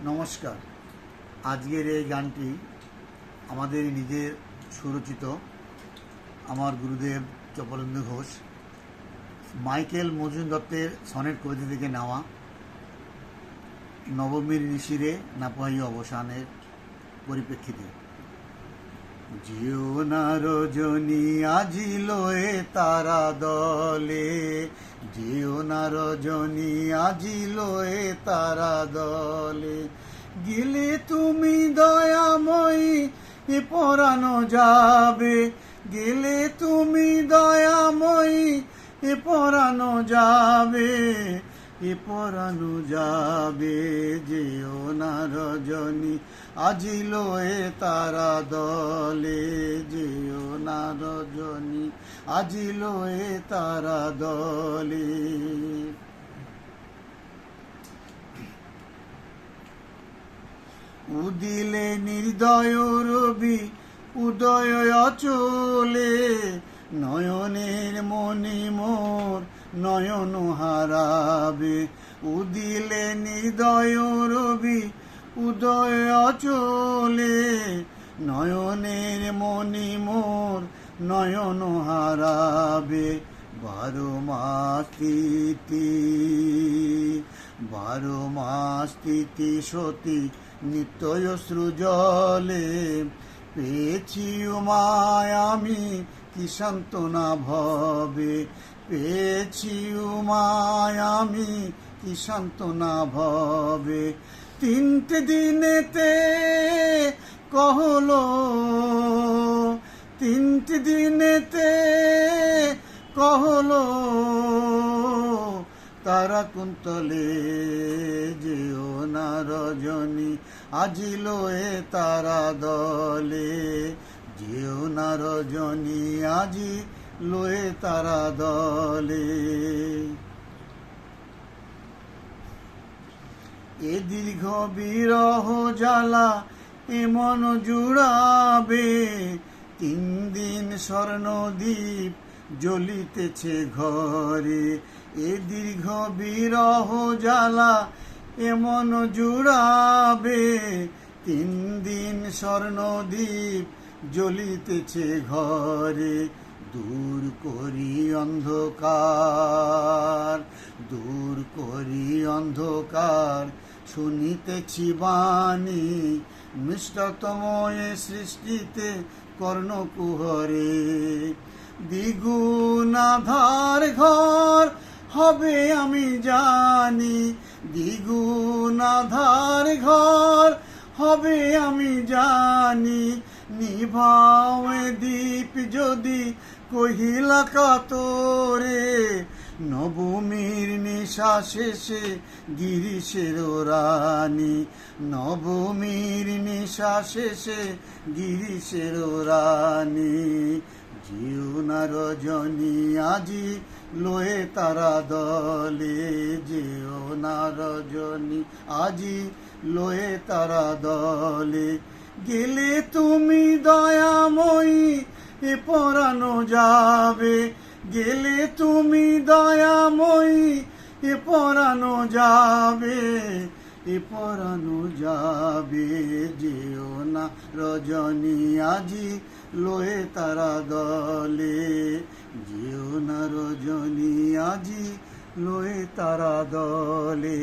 নমস্কার। আজকের এই গানটি আমাদের নিজের সুরচিত, আমার গুরুদেব চপলেন্দু ঘোষ, মাইকেল মজুমদার দত্তের সনেট কবিতা থেকে নেওয়া। নবমীর নিশিরে না পাই অবসানের পরিপ্রেক্ষিতে। জিও না রজনী আজিল এ তারা দলে, জিও না রজনী আজিল এ তারা দলে, গেলে তুমি দয়াময়ী এ পরানো যাবে, গেলে তুমি দয়াময়ী এ পরানো যাবে, এ পরানো যাবে। যেও না রজনী আজিল এ তারা দলে, যেও না রজনী আজিল এ তারা দলে। উদিলে নির্দয় রবি উদয় অচলে, নয়নের মনি মোর নয়ন হারাবে। উদিলে নির্দয় রবি উদয় অচলে, নয়নের মনি মোর নয়ন হারাবে। 12 মাস তিথি, 12 মাস তিথি সতী নিত্যয় সৃজলে, পেয়েছি উমায় আমি কি সান্ত্বনা ভবে, পেয়েছি উমায় আমি কি সান্ত্বনা ভবে। 3টে দিনেতে কহলো, 3টে দিনেতে কহলো, তারা কুন্তলে যেও না রজনী আজিল এ তারা দলে, যেও না রজনী আজিল এ তারা দলে। এ দীর্ঘ বিরহ জ্বালা এ মন জুড়াবে, 3 দিন স্বর্ণদ্বীপ জ্বলিতেছে ঘরে। এ দীর্ঘ বিরহ জ্বালা এ মন জুড়াবে, 3 দিন স্বর্ণদ্বীপ জ্বলিতেছে ঘরে। দূর করি অন্ধকার, দূর করি অন্ধকার, শুনিতেছি বাণী মিষ্টতম এ সৃষ্টিতে কর্ণকুহরে। দ্বিগুণ আধার ঘর হবে আমি জানি, দ্বিগুণ আধার ঘর হবে আমি জানি। নিভাও এ দীপ যদি কহিলা কাতরে, নবমীর নিশা শেষে গিরিশের রানী, নবমীর নিশা শেষে গিরিশের রানী। যেও না রজনী আজি লোয়ে তারা দলে, যেও না রজনী আজি লোয়ে তারা দলে, গেলে তুমি দয়াময়ী এ পরানো যাবে, গেলে তুমি দয়াময়ী এ পরানো যাবে, এ পরানো যাবে। যেও না রজনী আজি লোয়ে তারা দলে, যেও না রজনী আজি লোয়ে তারা দলে।